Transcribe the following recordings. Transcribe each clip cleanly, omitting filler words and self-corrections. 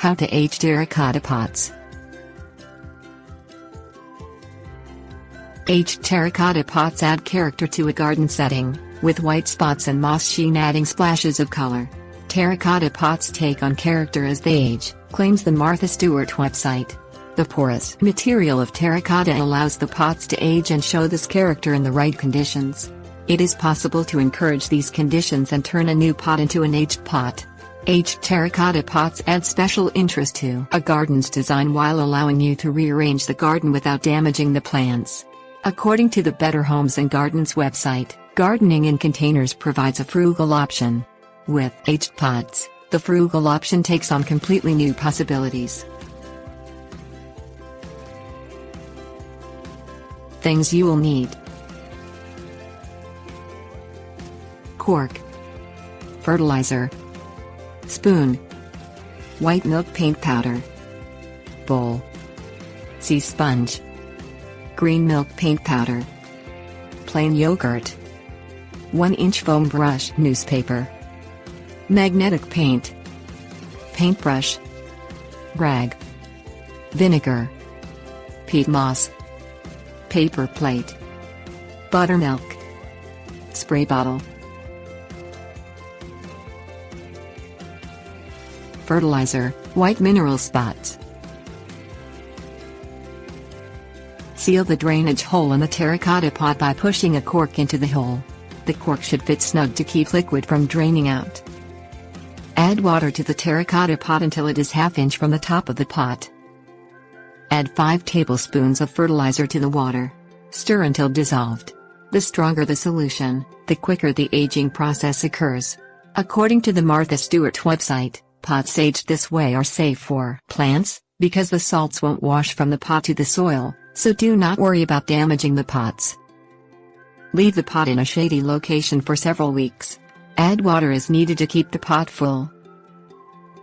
How to age terracotta pots. Aged terracotta pots add character to a garden setting, with white spots and moss sheen adding splashes of color. Terracotta pots take on character as they age, claims the Martha Stewart website. The porous material of terracotta allows the pots to age and show this character in the right conditions. It is possible to encourage these conditions and turn a new pot into an aged pot. Aged terracotta pots add special interest to a garden's design while allowing you to rearrange the garden without damaging the plants. According to the Better Homes and Gardens website, gardening in containers provides a frugal option. With aged pots, the frugal option takes on completely new possibilities. Things you will need: cork, fertilizer, spoon, white milk paint powder, bowl, sea sponge, green milk paint powder, plain yogurt, 1-inch foam brush, newspaper, magnetic paint, paintbrush, rag, vinegar, peat moss, paper plate, buttermilk, spray bottle. Fertilizer, white mineral spots. Seal the drainage hole in the terracotta pot by pushing a cork into the hole. The cork should fit snug to keep liquid from draining out. Add water to the terracotta pot until it is ½ inch from the top of the pot. Add 5 tablespoons of fertilizer to the water. Stir until dissolved. The stronger the solution, the quicker the aging process occurs. According to the Martha Stewart website, pots aged this way are safe for plants, because the salts won't wash from the pot to the soil, so do not worry about damaging the pots. Leave the pot in a shady location for several weeks. Add water as needed to keep the pot full.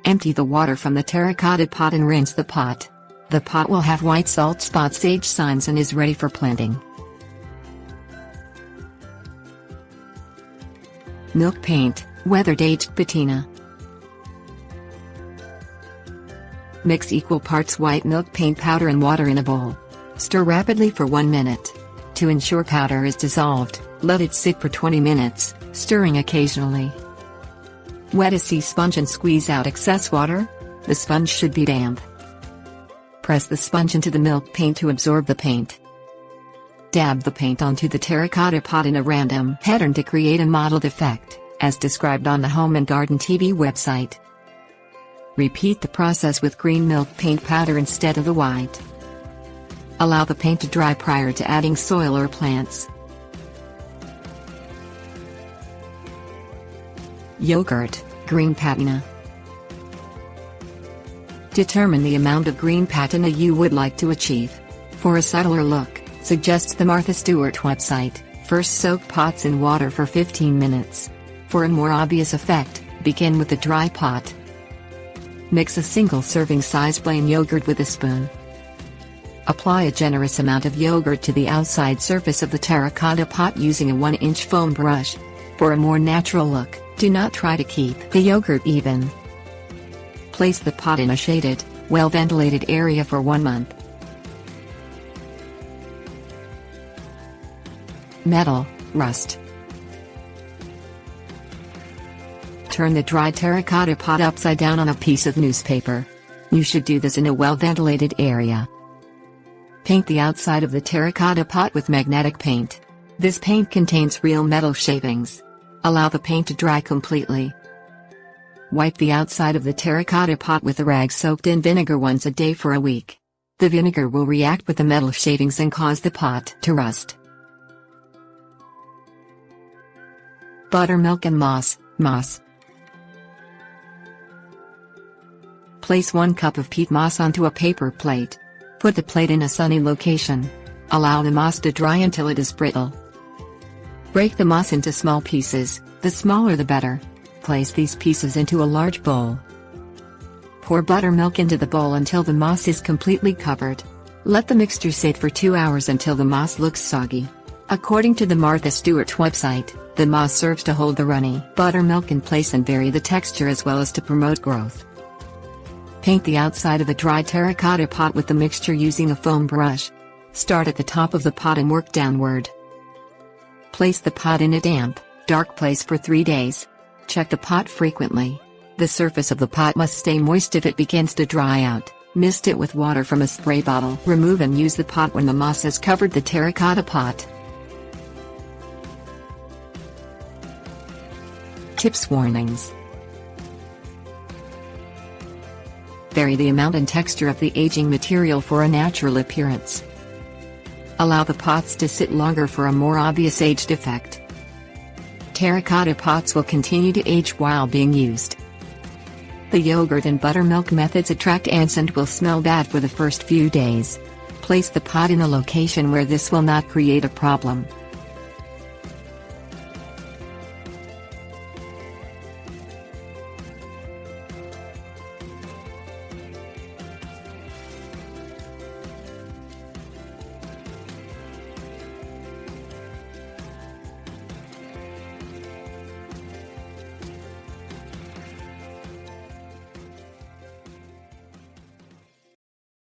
Empty the water from the terracotta pot and rinse the pot. The pot will have white salt spots, age signs, and is ready for planting. Milk paint, weathered aged patina. Mix equal parts white milk paint powder and water in a bowl. Stir rapidly for 1 minute. To ensure powder is dissolved, let it sit for 20 minutes, stirring occasionally. Wet a sea sponge and squeeze out excess water. The sponge should be damp. Press the sponge into the milk paint to absorb the paint. Dab the paint onto the terracotta pot in a random pattern to create a mottled effect, as described on the Home and Garden TV website. Repeat the process with green milk paint powder instead of the white. Allow the paint to dry prior to adding soil or plants. Yogurt, green patina. Determine the amount of green patina you would like to achieve. For a subtler look, suggests the Martha Stewart website, first soak pots in water for 15 minutes. For a more obvious effect, begin with the dry pot. Mix a single serving size plain yogurt with a spoon. Apply a generous amount of yogurt to the outside surface of the terracotta pot using a 1-inch foam brush. For a more natural look, do not try to keep the yogurt even. Place the pot in a shaded, well-ventilated area for 1 month. Metal, rust. Turn the dry terracotta pot upside down on a piece of newspaper. You should do this in a well-ventilated area. Paint the outside of the terracotta pot with magnetic paint. This paint contains real metal shavings. Allow the paint to dry completely. Wipe the outside of the terracotta pot with a rag soaked in vinegar once a day for a week. The vinegar will react with the metal shavings and cause the pot to rust. Buttermilk and moss. Place 1 cup of peat moss onto a paper plate. Put the plate in a sunny location. Allow the moss to dry until it is brittle. Break the moss into small pieces, the smaller the better. Place these pieces into a large bowl. Pour buttermilk into the bowl until the moss is completely covered. Let the mixture sit for 2 hours until the moss looks soggy. According to the Martha Stewart website, the moss serves to hold the runny buttermilk in place and vary the texture as well as to promote growth. Paint the outside of a dry terracotta pot with the mixture using a foam brush. Start at the top of the pot and work downward. Place the pot in a damp, dark place for 3 days. Check the pot frequently. The surface of the pot must stay moist if it begins to dry out. Mist it with water from a spray bottle. Remove and use the pot when the moss has covered the terracotta pot. Tips warnings. Vary the amount and texture of the aging material for a natural appearance. Allow the pots to sit longer for a more obvious age defect. Terracotta pots will continue to age while being used. The yogurt and buttermilk methods attract ants and will smell bad for the first few days. Place the pot in a location where this will not create a problem.